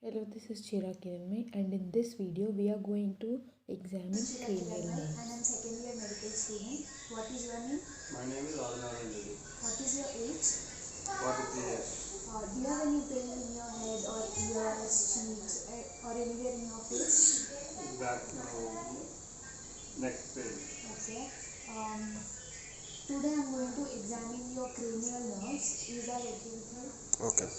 Hello, this is Chira Kiranmay, and in this video we are going to examine Shira cranial Kiranmai, and I'm nerves. second year medical student. What is your name? My name is Radhanaran Reddy. What is your age? 43 years. Do you have any pain in your head or ears, cheeks, or anywhere in your face? Back, neck pain. Okay. Um, Today I'm going to examine your cranial nerves. Is that okay with you? Okay.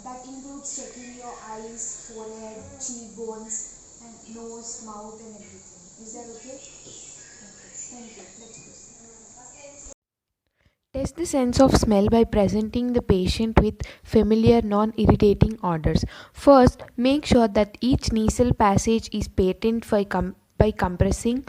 That includes checking your eyes, forehead, cheekbones, and nose, mouth, and everything. Is that okay? Okay. Thank you. Let's proceed. Test the sense of smell by presenting the patient with familiar non-irritating odors. First, make sure that each nasal passage is patent by compressing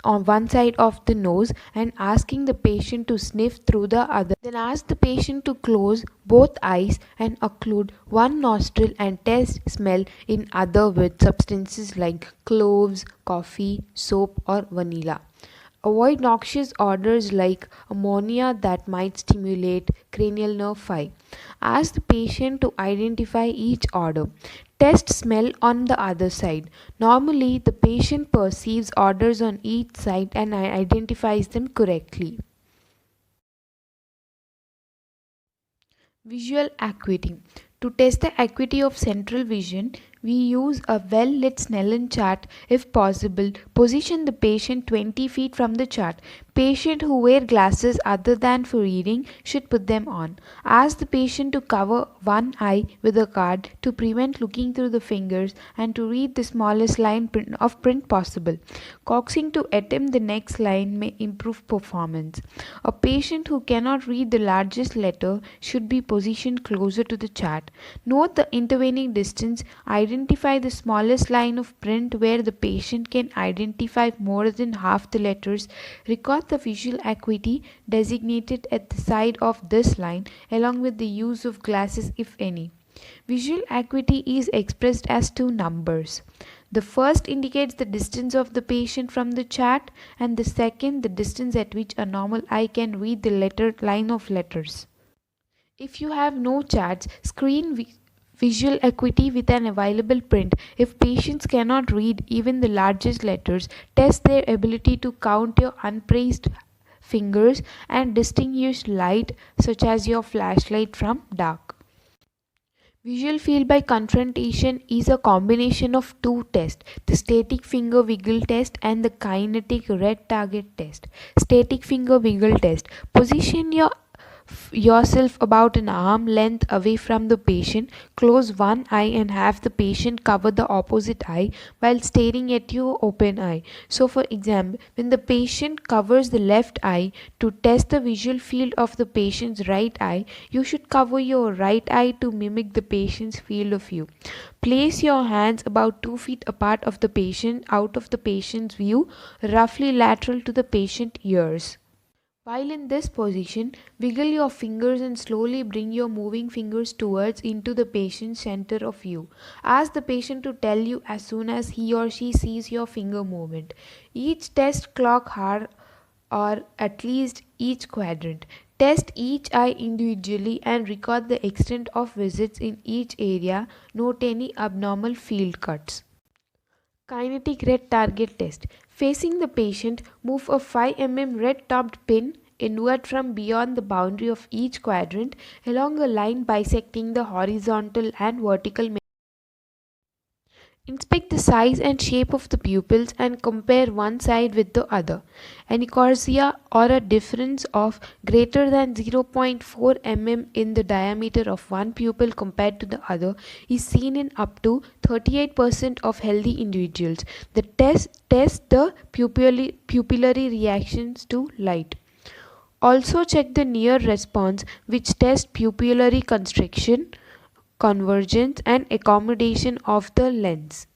on one side of the nose and asking the patient to sniff through the other. Then ask the patient to close both eyes and occlude one nostril and test smell in other with substances like cloves, coffee, soap, or vanilla. Avoid noxious odors like ammonia that might stimulate cranial nerve 5. Ask the patient to identify each odor. Test smell on the other side. Normally, the patient perceives odors on each side and identifies them correctly. Visual acuity. To test the acuity of central vision, we use a well lit Snellen chart. If possible, position the patient 20 feet from the chart. Patient who wear glasses other than for reading should put them on. Ask the patient to cover one eye with a card to prevent looking through the fingers and to read the smallest line of print possible. Coaxing to attempt the next line may improve performance. A patient who cannot read the largest letter should be positioned closer to the chart. Note the intervening distance. Identify the smallest line of print where the patient can identify more than half the letters. Record the visual acuity designated at the side of this line along with the use of glasses if any. Visual acuity is expressed as two numbers. The first indicates the distance of the patient from the chart, and the second the distance at which a normal eye can read the line of letters. If you have no charts, screen visual acuity with an available print. If patients cannot read even the largest letters, test their ability to count your unpraised fingers and distinguish light such as your flashlight from dark. Visual field by confrontation is a combination of two tests, the static finger wiggle test and the kinetic red target test. Static finger wiggle test. Position yourself about an arm length away from the patient. Close one eye and have the patient cover the opposite eye while staring at your open eye. So, for example, when the patient covers the left eye to test the visual field of the patient's right eye, you should cover your right eye to mimic the patient's field of view. Place your hands about 2 feet apart of the patient out of the patient's view, roughly lateral to the patient ears. While in this position, wiggle your fingers and slowly bring your moving fingers towards into the patient's center of view. Ask the patient to tell you as soon as he or she sees your finger movement. Each test clock hard or at least each quadrant. Test each eye individually and record the extent of visits in each area. Note any abnormal field cuts. Kinetic red target test. Facing the patient, move a 5 mm red topped pin inward from beyond the boundary of each quadrant along a line bisecting the horizontal and vertical. Inspect the size and shape of the pupils and compare one side with the other. Anicorsia, or a difference of greater than 0.4 mm in the diameter of one pupil compared to the other, is seen in up to 38% of healthy individuals. The test the pupillary reactions to light. Also check the near response, which tests pupillary constriction, convergence, and accommodation of the lens.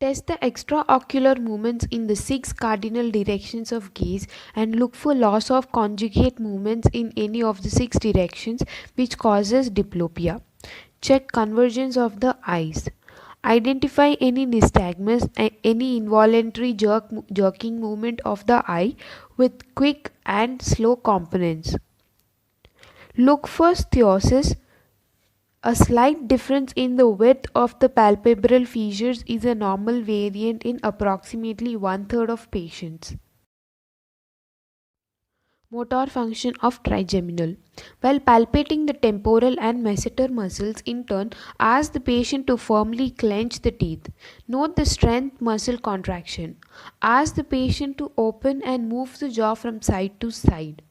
Test the extraocular movements in the 6 cardinal directions of gaze and look for loss of conjugate movements in any of the 6 directions which causes diplopia. Check convergence of the eyes. Identify any nystagmus, any involuntary jerking movement of the eye with quick and slow components. Look for sthiosis, A slight difference in the width of the palpebral fissures is a normal variant in approximately one-third of patients. Motor function of trigeminal. While palpating the temporal and masseter muscles, in turn, ask the patient to firmly clench the teeth. Note the strength muscle contraction. Ask the patient to open and move the jaw from side to side.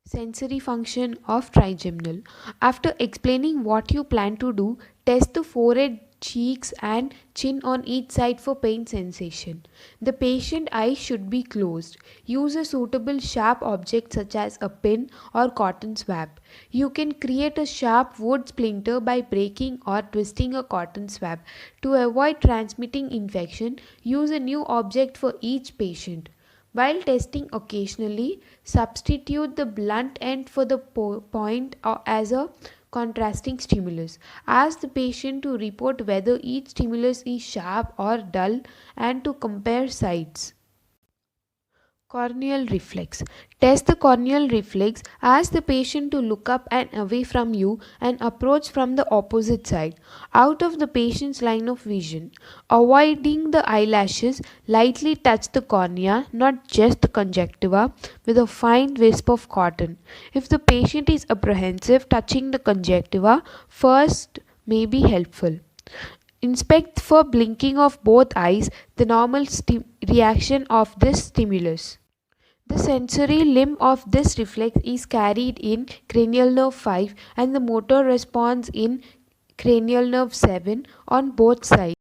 Sensory function of trigeminal. After explaining what you plan to do, test the forehead, cheeks, and chin on each side for pain sensation. The patient eyes should be closed. Use a suitable sharp object such as a pin or cotton swab. You can create a sharp wood splinter by breaking or twisting a cotton swab. To avoid transmitting infection, use a new object for each patient. While testing occasionally, substitute the blunt end for the point or as a contrasting stimulus. Ask the patient to report whether each stimulus is sharp or dull and to compare sides. Corneal reflex. Test the corneal reflex. Ask the patient to look up and away from you and approach from the opposite side, out of the patient's line of vision. Avoiding the eyelashes, lightly touch the cornea, not just the conjunctiva, with a fine wisp of cotton. If the patient is apprehensive, touching the conjunctiva first may be helpful. Inspect for blinking of both eyes, the normal reaction of this stimulus. The sensory limb of this reflex is carried in cranial nerve 5 and the motor response in cranial nerve 7 on both sides.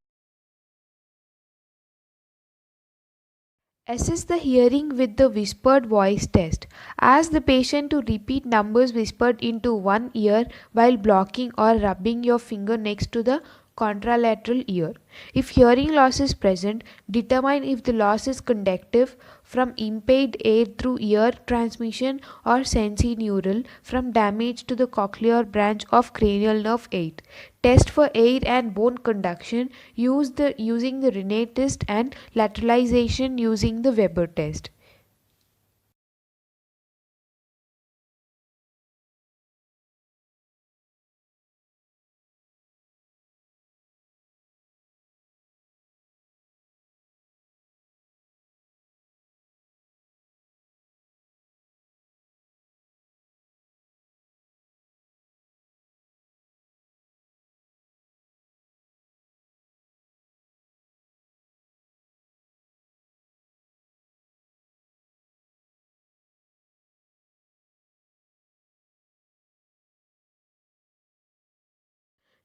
Assess the hearing with the whispered voice test. Ask the patient to repeat numbers whispered into one ear while blocking or rubbing your finger next to the contralateral ear. If hearing loss is present, determine if the loss is conductive from impaired air through ear transmission or sensorineural from damage to the cochlear branch of cranial nerve 8. Test for air and bone conduction using the Rinne test and lateralization using the Weber test.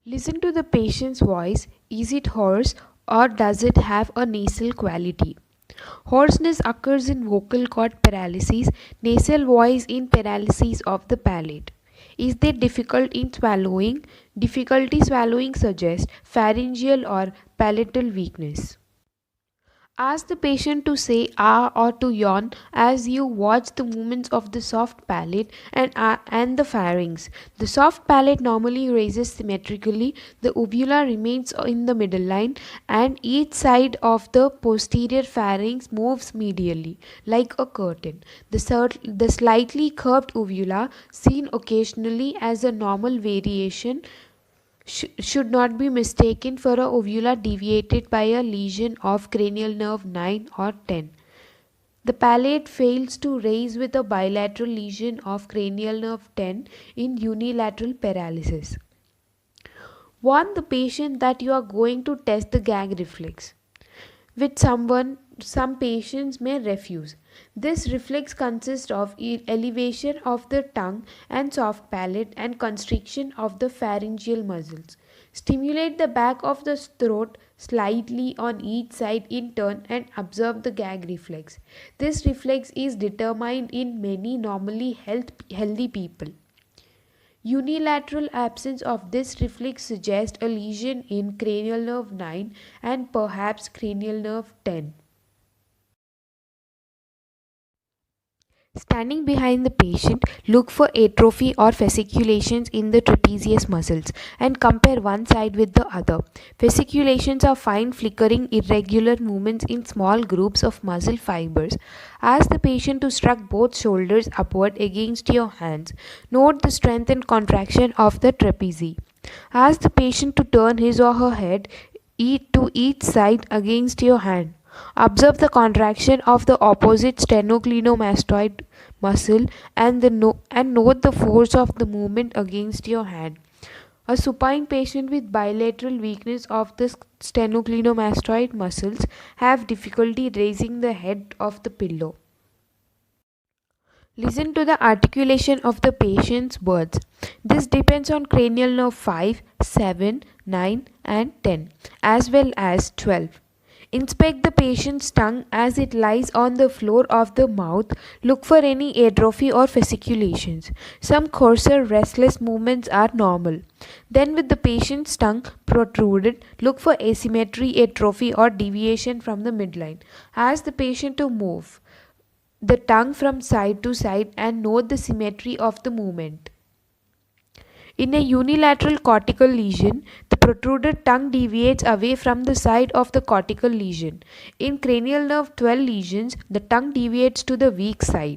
Listen to the patient's voice. Is it hoarse or does it have a nasal quality? Hoarseness occurs in vocal cord paralysis, nasal voice in paralysis of the palate. Is there difficult in swallowing? Difficulty swallowing suggests pharyngeal or palatal weakness. Ask the patient to say ah or to yawn as you watch the movements of the soft palate and the pharynx. The soft palate normally raises symmetrically, the uvula remains in the middle line, and each side of the posterior pharynx moves medially, like a curtain. The slightly curved uvula, seen occasionally as a normal variation, should not be mistaken for a uvula deviated by a lesion of cranial nerve 9 or 10. The palate fails to raise with a bilateral lesion of cranial nerve 10 in unilateral paralysis. Warn the patient that you are going to test the gag reflex, which some patients may refuse. This reflex consists of elevation of the tongue and soft palate and constriction of the pharyngeal muscles. Stimulate the back of the throat slightly on each side in turn and observe the gag reflex. This reflex is determined in many normally healthy people. Unilateral absence of this reflex suggests a lesion in cranial nerve 9 and perhaps cranial nerve 10. Standing behind the patient, look for atrophy or fasciculations in the trapezius muscles and compare one side with the other. Fasciculations are fine flickering irregular movements in small groups of muscle fibers. Ask the patient to shrug both shoulders upward against your hands. Note the strength and contraction of the trapezius. Ask the patient to turn his or her head to each side against your hand. Observe the contraction of the opposite sternocleidomastoid muscle and note the force of the movement against your hand. A supine patient with bilateral weakness of the sternocleidomastoid muscles have difficulty raising the head of the pillow. Listen to the articulation of the patient's words. This depends on cranial nerve 5, 7, 9, and 10, as well as 12. Inspect the patient's tongue as it lies on the floor of the mouth. Look for any atrophy or fasciculations. Some coarser, restless movements are normal. Then, with the patient's tongue protruded, look for asymmetry, atrophy, or deviation from the midline. Ask the patient to move the tongue from side to side and note the symmetry of the movement. In a unilateral cortical lesion, the protruded tongue deviates away from the side of the cortical lesion. In cranial nerve 12 lesions, the tongue deviates to the weak side.